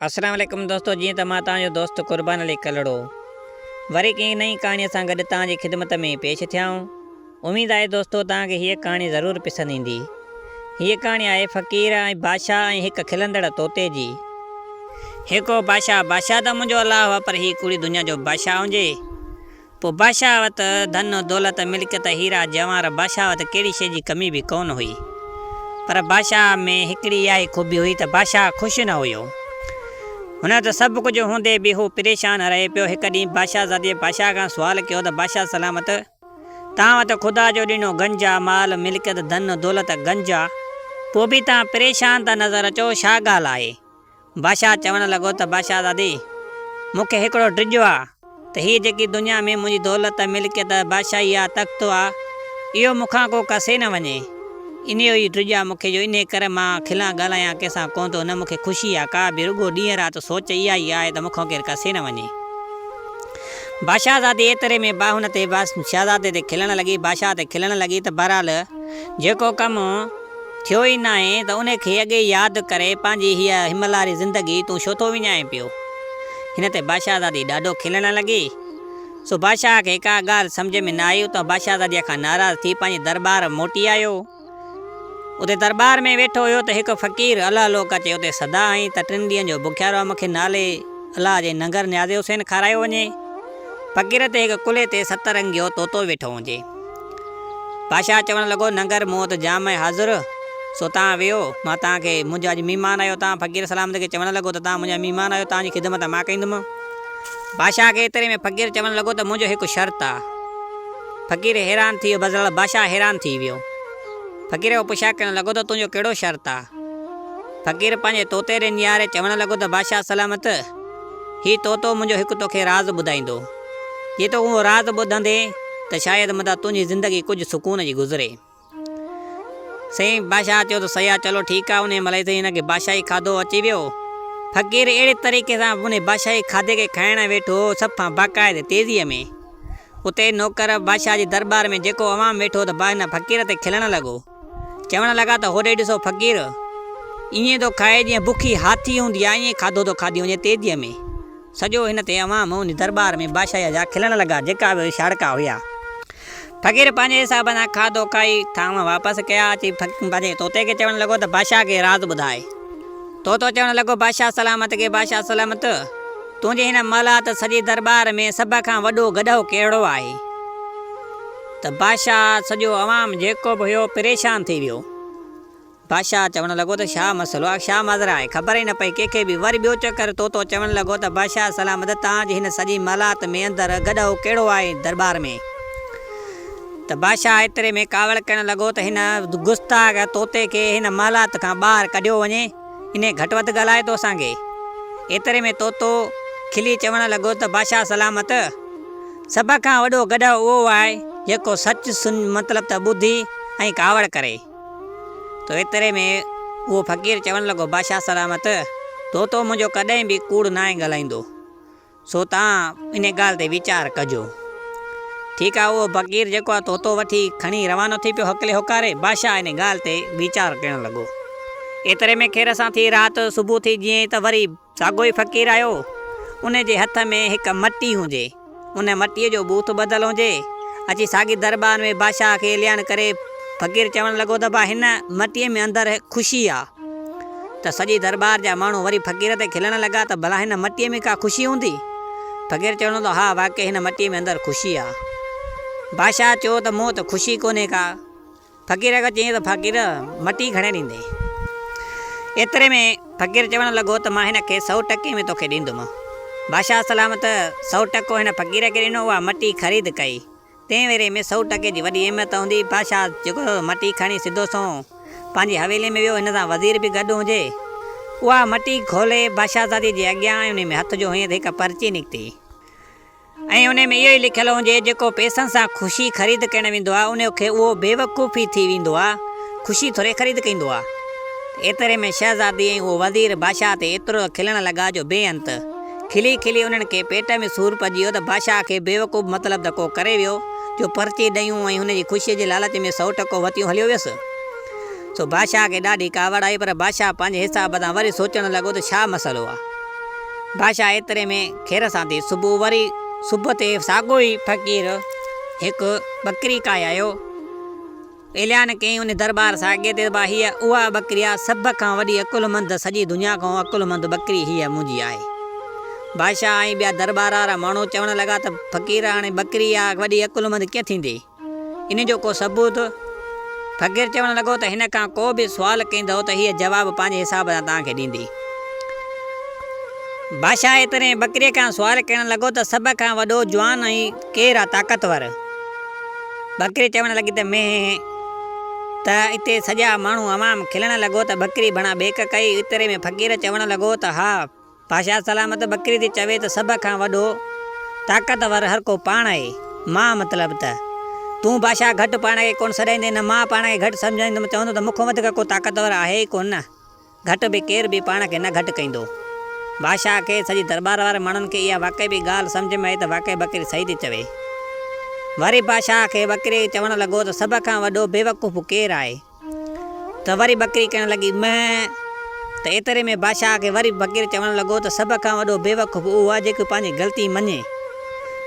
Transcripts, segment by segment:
अस्सलाम वालेकुम दोस्तों, जी तो मां तव्हांजो दोस्त कुर्बान अली कलड़ो वरी कंहिं नई कहाणीअ सां गॾु तव्हांजी ख़िदमत में पेश थिया आहियूं। उमेद आहे दोस्तों तव्हांखे हीअ कहाणी ज़रूरु पसंदि ईंदी। हीअ कहाणी आहे फ़क़ीर ऐं बादशाह ऐं हिकु खिलंदड़ तोते जी। हिकु बादशाह त मुंहिंजो अलाह हुआ, पर हीअ पूरी दुनिया जो बादशाह हुजे। पोइ बादशाह वटि धन दौलत मिल्कियत हीरा जवाहर, बादशाह वटि कहिड़ी शइ जी कमी बि कोन हुई। पर बादशाह में हिकिड़ी इहा ई ख़ूबी हुई त बादशाह ख़ुशि न हुयो। हुन त सभु कुझु हूंदे बि हू परेशान रहे पियो। हिकु ॾींहुं बादशाहज़ादीअ बादशाह खां सुवालु कयो त बादशाह सलामत, तव्हां वटि ख़ुदा जो ॾिनो गंज आहे, माल मिल्कियत धन दौलत गंज आहे, पोइ बि तव्हां परेशान था नज़र अचो, छा ॻाल्हि आहे? बादशाह चवणु लॻो त बादशाहज़ादी, मूंखे हिकिड़ो ड्रिजो आहे त हीअ जेकी दुनिया में मुंहिंजी दौलत मिल्कियत बादशाही आहे, तख़्तो आहे, इहो मूंखां को कसे न वञे। इन जो ई ड्रिज आहे मूंखे, जो इन करे मां खिलां ॻाल्हायां कंहिंसां कोन थो। न मूंखे ख़ुशी आहे का बि, रुॻो ॾींहुं राति सोच इहा ई आहे त मूंखां केरु कसे न वञे। बादशाहज़ादी एतिरे में हुन ते शहज़ादे ते खिलणु लॻी, बादशाह ते खिलणु लॻी त बहरहाल जेको कमु थियो ई न आहे त उनखे अॻे यादि करे पंहिंजी हीअ हिमलारी ज़िंदगी तूं छो थो विञाए पियो। हिन ते बादशाहज़ादी ॾाढो खिलणु लॻी। सो बादशाह खे का ॻाल्हि सम्झ में न आई त बादशाहज़ादीअ खां नाराज़ थी पंहिंजे दरबार मोटी आयो। उते दरबार में वेठो हुयो त हिकु फ़क़ीर अलाह लोक अचे उते सदा आई त 3 ॾींहंनि जो बुखियारो आहे, मूंखे नाले अलाह जे नगर न्याज़े हुसैन खारायो वञे। फ़क़ीर ते हिकु कुल्हे ते 7 रंगियो तोतो वेठो हुजे। बादशाह चवणु लॻो, नगर मूं वटि जाम आहे हाज़ुर, सो तव्हां वियो, मां तव्हांखे, मुंहिंजो अॼु महिमान आयो। तव्हां फ़क़ीर सलामत खे चवणु लॻो त तव्हां मुंहिंजा महिमान आहियो, तव्हांजी ख़िदमत मां कंदुमि। बादशाह खे एतिरे में फ़क़ीर चवणु लॻो त मुंहिंजो हिकु शर्त आहे। फ़क़ीर हैरान थी वियो, बज़ल बादशाह हैरान थी वियो। फ़क़ीर जो पुछा करणु लॻो त तुंहिंजो कहिड़ो शर्त आहे? फ़क़ीर पंहिंजे तोते ॾे निहारे चवणु लॻो त बादशाह सलामत, हीउ तोतो मुंहिंजो हिकु तोखे राज़ ॿुधाईंदो। जे तो उहो राज़ ॿुधंदे त शायदि मतिलबु तुंहिंजी ज़िंदगी कुझु सुकून जी गुज़रे। साईं बादशाह चयो त सही आहे, चलो ठीकु आहे। उन महिल ताईं हिनखे बादशाही खाधो अची वियो। फ़क़ीर अहिड़े तरीक़े सां उन बादशाही खाधे खे खाइणु वेठो, सफ़ा बाक़ाइदे तेज़ीअ में। उते नौकर बादशाह जे दरबार में जेको अवाम वेठो त हिन फ़क़ीर ते खिलणु लॻो, चवणु लॻा त होॾे ॾिसो फ़क़ीर, ईअं थो खाए जीअं बुखी हाथी हूंदी आहे, ईअं खाधो थो खाधी वञे तेज़ीअ में। सॼो हिन ते अवाम उन दरबार में बादशाह जा खिलणु लॻा, जेका बि शाड़का हुया। फ़क़ीर पंहिंजे हिसाब सां खाधो खाई थांव वापसि कया। अची पंहिंजे तोते खे चवणु लॻो त बादशाह खे राज़ ॿुधाए। तोतो चवणु लॻो, बादशाह सलामत खे, बादशाह सलामत, तुंहिंजे हिन महिल सॼे दरबार में सभ खां वॾो गॾो कहिड़ो आहे? त बादशाह सॼो अवाम जेको बि हुयो परेशान थी वियो। बादशाह चवणु लॻो त छा मसइलो आहे, छा माज़रा आहे? ख़बर ई न पई कंहिंखे बि। वरी ॿियो चकर तोतो चवणु लॻो त बादशाह सलामत, तव्हांजी हिन सॼी महिलात में अंदरि गॾो कहिड़ो आहे दरबार में? त बादशाह एतिरे में कावड़ करणु लॻो त हिन गुस्ताख़ तोते खे हिन महिलात खां ॿाहिरि कढियो वञे, इन घटि वधि ॻाल्हाए थो असांखे। एतिरे में तोतो खिली चवणु लॻो त बादशाह सलामत, सभ खां वॾो गॾो उहो आहे जेको सच मतिलबु त ॿुधी ऐं कावड़ करे। तो एतिरे में उहो फ़क़ीर चवणु लॻो, बादशाह सलामत, तोतो मुंहिंजो कॾहिं बि कूड़ न आहे ॻाल्हाईंदो, सो तव्हां इन ॻाल्हि ते वीचार कजो। ठीकु आहे। उहो फ़क़ीर जेको आहे तोतो वठी खणी रवानो थी पियो हकले होकारे। बादशाह इन ॻाल्हि ते वीचार करणु लॻो। एतिरे में खेर सां थी राति सुबुह थी जीअं त वरी साॻियो ई फ़क़ीर आयो। उन जे हथ में हिकु मटी हुजे, उन मटीअ जो बूथ ॿधल हुजे। अची साॻी दरबार में बादशाह खे लियान करे फ़क़ीर चवणु लॻो त भाउ हिन मटीअ में अंदरि ख़ुशी आहे। त सॼी दरबार जा माण्हू वरी फ़क़ीर ते खिलणु लॻा त भला हिन मटीअ में का ख़ुशी हूंदी? फ़क़ीर चवणो त हा, वाक़ई हिन मटीअ में अंदरि ख़ुशी आहे। बादशाह चयो त मूं त ख़ुशी कोन्हे का। फ़क़ीर खां चई त फ़क़ीर मटी घणे ॾींदे? एतिरे में फ़क़ीर चवणु लॻो त मां हिन खे 100 टके में तोखे ॾींदुमि। बादशाह सलामत 100 टको हिन फ़क़ीर खे ॾिनो, उहा मटी ख़रीद कई। तंहिं वेरे में 100 टके जी वॾी अहमियत हूंदी। बादशाह जेको मटी खणी सिधो सो पंहिंजी हवेली में वियो, हिन सां वज़ीर बि गॾु हुजे। उहा मटी खोले बादशाहज़ादी जे अॻियां उन में हथ जो हईं त हिकु पर्ची निकिती ऐं उन में इहो ई लिखियलु हुजे, जेको पैसनि सां ख़ुशी ख़रीद करणु वेंदो आहे उनखे उहो बेवकूफ़ी थी वेंदो आहे, ख़ुशी थोरे ख़रीद कंदो आहे। एतिरे में शहज़ादी ऐं उहो वज़ीर बादशाह ते एतिरो खिलणु लॻा जो बेअंत। खिली खिली उन्हनि खे पेट में सूर पइजी वियो त बादशाह खे बेवकूफ़ मतिलबु त को करे वियो, जो पर्ची ॾियूं ऐं हुनजी ख़ुशीअ जे लालच में 100 टको वरितियूं हलियो वियसि। सो बादशाह खे ॾाढी कावड़ आई, पर बादशाह पंहिंजे हिसाब सां वरी सोचणु लॻो त छा मसइलो आहे। बादशाह एतिरे में खेर सां थी सुबुह ते साॻियो ई फ़क़ीर हिकु बकरी काए आयो। ऐलान कयईं उन दरबार सां अॻे ते हीअ उहा बकरी आहे, सभ खां वॾी अकुलमंद सॼी दुनिया खां अकुलमंद बकरी हीअ मुंहिंजी आहे। बादशाह ऐं ॿिया दरबार वारा माण्हू चवणु लॻा त फ़क़ीर हाणे बकरी आहे वॾी अकुलमंद कीअं थींदी, इन जो को सबूत? फ़क़ीर चवणु लॻो त हिन खां को बि सुवालु कंदो त हीअ जवाबु पंहिंजे हिसाब सां तव्हांखे ॾींदी। बादशाह एतिरे बकरीअ खां सुवालु करणु लॻो त सभ खां वॾो जवान ऐं केरु आहे ताक़तवर? बकरी चवणु लॻी त मैं त हिते सॼा माण्हू अवाम खिलणु लॻो त बकरी भणा ॿेक कई। एतिरे में फ़क़ीर चवणु लॻो त हा बादशाह सलामत, बकरी थी चवे त सभ खां वॾो ताक़तवर हर को पाण आहे। मां मतिलबु त तूं बादशाह घटि पाण खे कोन सॾाईंदे, न मां पाण खे घटि सम्झाईंदुमि, चवंदो त मूंखां वधीक को ताक़तवर आहे ई कोन, घटि बि केर बि पाण खे न घटि कंदो। बादशाह खे सॼी दरबार वारे माण्हुनि खे इहा वाक़ई बि ॻाल्हि सम्झ में आई त वाक़ई बकरी सही थी चवे। वरी बादशाह खे बकरी चवणु लॻो त सभ खां वॾो बेवकूफ़ केरु आहे? त वरी बकरी कहणु लॻी मैं। त एतिरे में बादशाह खे वरी फ़क़ीर चवणु लॻो त सभ खां वॾो बेवकूफ़ उहो आहे जेको पंहिंजी ग़लती मञे।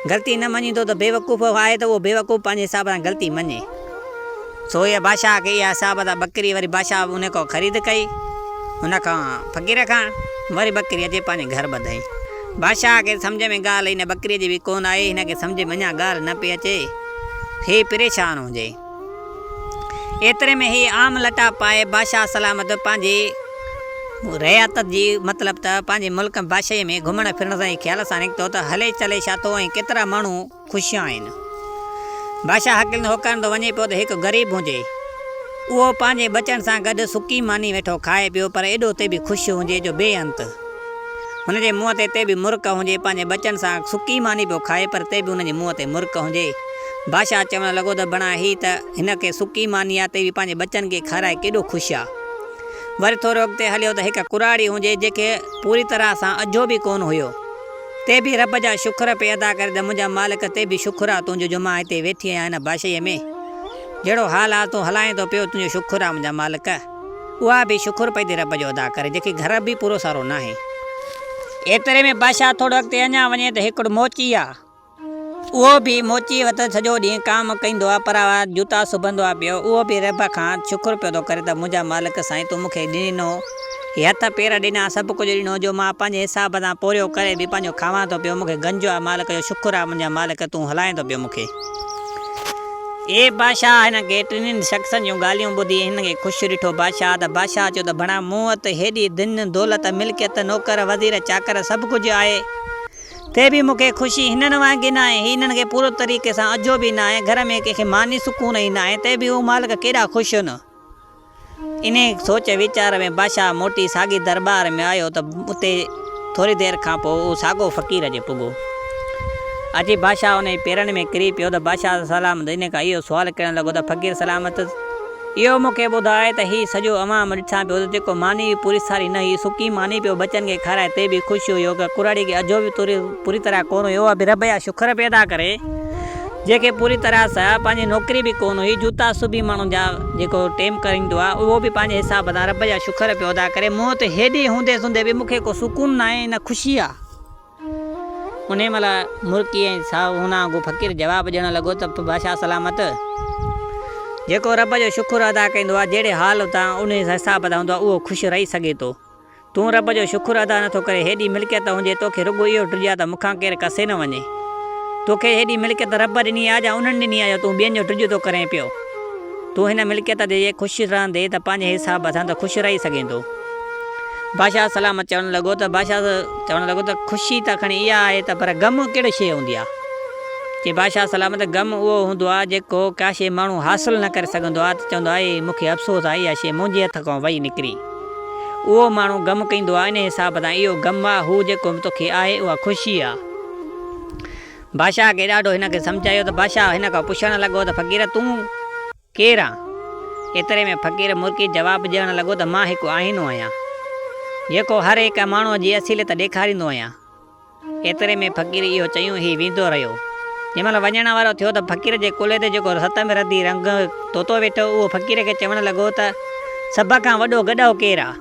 ग़लती न मञींदो त बेवकूफ़ आहे, त उहो बेवकूफ़ पंहिंजे हिसाब सां ग़लती मञे। सो इहा बादशाह खे इहा हिसाब सां बकरी वरी बादशाह उन खां ख़रीद कई, हुन खां फ़क़ीर खां। वरी बकरी अचे पंहिंजे घर ॿधाई। बादशाह खे सम्झ में ॻाल्हि हिन बकरीअ जी बि कोन आई, हिनखे सम्झ में अञा ॻाल्हि न पई अचे, हे परेशान हुजे। एतिरे में ही आम लटा पाए बादशाह सलामत पंहिंजे रियासत जी मतिलबु त पंहिंजे मुल्क बादशाही में घुमण फिरण सां ख़्याल सां निकितो त हले चले छा थो ऐं केतिरा माण्हू ख़ुशि आहिनि। बादशाह हक़ील होकण थो वञे पियो त हिकु ग़रीब हुजे, उहो पंहिंजे बचनि सां गॾु सुकी मानी वेठो खाए पियो, पर एॾो ते बि ख़ुशि हुजे जो बेअंत। हुनजे मुंहं ते बि मुर्क हुजे, पंहिंजे बचनि सां सुकी मानी पियो खाए, पर ते बि हुनजे मुंहं ते मुर्क हुजे। बादशाह चवणु लॻो त बणा ही त हिनखे सुकी मानी आहे, ते बि पंहिंजे बचनि खे खाराए केॾो ख़ुशि आहे। वरी थोरो अॻिते हलियो त हिकु कुराड़ी हुजे जंहिंखे पूरी तरह सां अजो बि कोन हुयो, ते बि रब जा शुक्र पे अदा करे त मुंहिंजा मालिक ते बि शुक्र आहे तुंहिंजो जो मां हिते वेठी आहियां हिन बादशाहीअ में, जहिड़ो हाल आहे तूं हलाए थो पियो, तुंहिंजो शुक्र आहे मुंहिंजा मालिक। उहा बि शुक्र पई थी रब जो अदा करे, जंहिंखे घर बि पूरो सारो न आहे। एतिरे में बादशाह थोरो अॻिते अञा वञे त हिकिड़ो मोची आहे, उहो बि मोची वटि सॼो ॾींहुं काम कंदो आहे, पर जूता सुबंदो आहे पियो। उहो बि रब खां शुक्र पियो थो करे त मुंहिंजा मालिक साईं तूं मूंखे ॾिनो, हथ पेर ॾिना, सभु कुझु ॾिनो, जो मां पंहिंजे हिसाब सां पोरियो करे बि पंहिंजो खावां थो पियो, मूंखे गंजो आहे मालिक जो शुक्र आहे मुंहिंजा मालिक, तूं हलाए थो पियो मूंखे। ए बादशाह हिन खे टिनिनि शख़्सनि जूं ॻाल्हियूं ॿुधी हिन खे ख़ुशि ॾिठो बादशाह। त बादशाह चयो त भणा मूं वटि हेॾी धन दौलत मिल्कियत नौकर वज़ीर चाकर सभु कुझु आहे, ते बि मूंखे ख़ुशी हिननि वांगुरु न आहे। हिननि खे पूरो तरीक़े सां अजो बि न आहे, घर में कंहिंखे मानी सुकून ई न आहे, ते बि उहो मालिक केॾा ख़ुशि न। इन सोच वीचार में बादशाह मोटी साॻी दरबार में आयो त उते थोरी देरि खां पोइ उहो साॻियो फ़क़ीर जे पुॻो। अची बादशाह उन पेरनि में किरी पियो त बादशाह सलामत इन खां इहो सुवालु करणु लॻो त फ़क़ीर सलामत इहो मूंखे ॿुधाए त हीउ सॼो अवाम ॾिठां पियो त जेको मानी बि पूरी सारी न हुई, सुकी मानी पियो बचनि खे खाराए, ते बि ख़ुशि हुयो, कुराड़ी खे अजो बि पूरी तरह कोन हुयो, उहा बि रब जा शुक्र पैदा करे, जंहिंखे पूरी तरह सां पंहिंजी नौकिरी बि कोन हुई, जूता सुबी माण्हुनि जा जेको टेम करींदो आहे, उहो बि पंहिंजे हिसाब सां रब जा शुक्र पियो अदा करे। मूं त हेॾी हूंदे बि मूंखे को सुकून न आहे, न ख़ुशी आहे। उन महिल मुर्की ऐं हुन वांगुरु फ़क़ीर जवाबु ॾियणु लॻो त बादशाह सलामत, जेको रब जो शुक्र अदा कंदो आहे, जहिड़े हाल तां उन हिसाब सां हूंदो आहे, उहो ख़ुशि रही सघे थो। तूं रब जो शुक्र अदा नथो करे, हेॾी मिल्कियत हुजे, तोखे रुॻो इहो ड्रिजा त मूंखां केरु कसे न वञे, तोखे हेॾी मिल्कियत रब ॾिनी आहे या उन्हनि ॾिनी आहे, तूं ॿियनि जो ड्रिज थो करें पियो। तूं हिन मिल्कियत ते ख़ुशि रहंदे त पंहिंजे हिसाब सां त ख़ुशि रही सघे थो। बादशाह सलामत चवणु लॻो त बादशाह चवणु लॻो त ख़ुशी त खणी इहा आहे त पर ग़म कहिड़ी शइ हूंदी आहे? चई बादशाह सलामत ग़म उहो हूंदो आहे जेको का शइ माण्हू हासिलु न करे सघंदो आहे, त चवंदो आहे मूंखे अफ़सोस आहे इहा शइ मुंहिंजे हथ खां वई निकिरी, उहो माण्हू ग़म कंदो आहे। इन हिसाब सां इहो ग़म आहे, हू जेको तोखे आहे उहा ख़ुशी आहे। बादशाह खे ॾाढो हिन खे सम्झायो त बादशाह हिन खां पुछणु लॻो त फ़क़ीर तूं केरु आहे? एतिरे में फ़क़ीर मुर्की जवाबु ॾियणु लॻो त मां हिकु आईनो आहियां, जेको हर हिकु माण्हूअ जी असलियत ॾेखारींदो आहियां। एतिरे में फ़क़ीर इहो चयूं ई वेंदो रहियो। जंहिं महिल वञण वारो थियो त फ़क़ीर जे कुल्हे ते जेको सत में रदी रंग तोतो वेठो, उहो फ़क़ीर खे चवणु लॻो त सभ खां वॾो गॾो केरु आहे?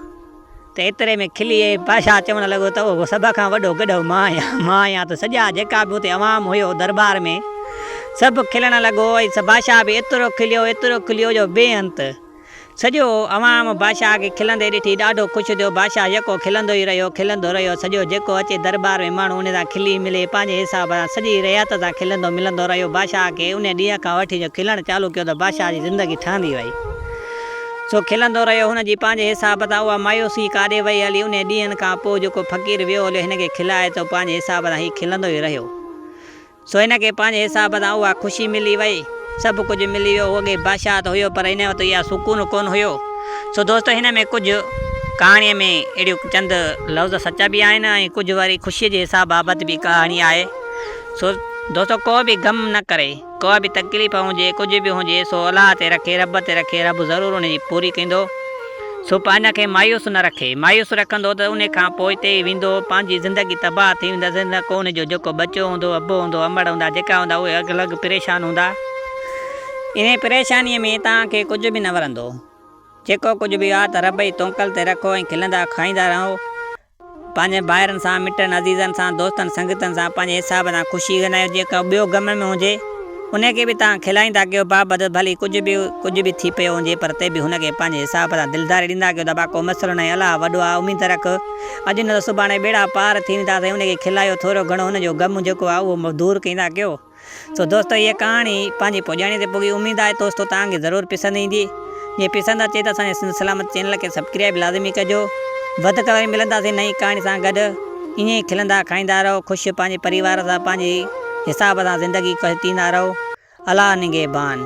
त त एतिरे में खिली बादशाह चवणु लॻो त उहो सभ खां वॾो गॾो मां आहियां त सॼा जेका बि हुते अवाम हुयो दरबार में सभु खिलणु लॻो। बादशाह बि एतिरो खिलियो जो बेअंत। सॼो अवाम बादशाह खे खिलंदे ॾिठी ॾाढो ख़ुशि थियो। बादशाह जेको खिलंदो ई रहियो सॼो जेको अचे दरबार में माण्हू उन सां खिली मिले पंहिंजे हिसाब सां सॼी रियात सां खिलंदो मिलंदो रहियो। बादशाह खे उन ॾींहं खां वठी जो खिलणु चालू कयो त बादशाह जी ज़िंदगी ठहंदी वई। सो खिलंदो रहियो हुनजी पंहिंजे हिसाब सां। उहा मायूसी काॾे वई हली। उन ॾींहंनि खां पोइ जेको फ़क़ीर वियो हलियो हिनखे खिलाए थो पंहिंजे हिसाब सां हीउ खिलंदो ई रहियो। सो हिनखे पंहिंजे हिसाब सां उहा ख़ुशी मिली वई, सभु कुझु मिली वियो। अॻे बादशाह त हुयो पर हिन वटि इहा सुकून कोन हुयो। सो दोस्तो हिन में कुझु कहाणीअ में अहिड़ियूं चंद लफ़्ज़ सच बि आहिनि ऐं कुझु वरी ख़ुशीअ जे हिसाब बाबति बि कहाणी आहे। सो दोस्तो को बि ग़म न करे, को बि तकलीफ़ हुजे, कुझु बि हुजे, सो अलाह ते रखे, रब ते रखे, रब ज़रूरु हुनजी पूरी कंदो। सो पाण खे मायूस न रखे। मायूस रखंदो त उन खां पोइ हिते वेंदो, पंहिंजी ज़िंदगी तबाह थी वेंदसि। न को हुनजो जेको बचो हूंदो, अबो हूंदो, अमड़ हूंदा, जेका हूंदा उहे अलॻि अलॻि परेशान हूंदा। इन परेशानीअ में तव्हांखे कुझु बि न वरंदो। जेको कुझु बि आहे त रब जी तौकल ते रखो ऐं खिलंदा खाईंदा रहो। पंहिंजे भाइरनि सां, मिटनि अज़ीज़नि सां, दोस्तनि संगतनि सां पंहिंजे हिसाब सां ख़ुशी कंदा आहियो। जेका ॿियो ग़म में हुजे उनखे बि तव्हां खिलाईंदा कयो बाबति, भली कुझु बि थी पियो हुजे पर ते बि हुनखे पंहिंजे हिसाब सां दिलदारी ॾींदा कयो। दॿा को मसइलो न आहे, अलाह वॾो आहे, उमेद रख। अॼु न त सुभाणे बेड़ा पार थी वेंदा त हुनखे खिलायो, थोरो घणो हुनजो ग़म जेको आहे उहो दूरि कंदा कयो। सो दोस्तो इहा कहाणी पंहिंजी पुॼाणी ते पुगी। उमेद आहे दोस्तो तव्हांखे ज़रूरु पसंदि ईंदी। जे पसंदि अचे त असांजे सिंध सलामत चैनल खे सब्सक्राइब लाज़मी कजो। वधि करे मिलंदासीं नई कहाणी सां गॾु। ईअं ई खिलंदा खाईंदा रहो, ख़ुशि पंहिंजे परिवार सां पंहिंजे हिसाब सां ज़िंदगी कटींदा रहो। अलाह निगहबान।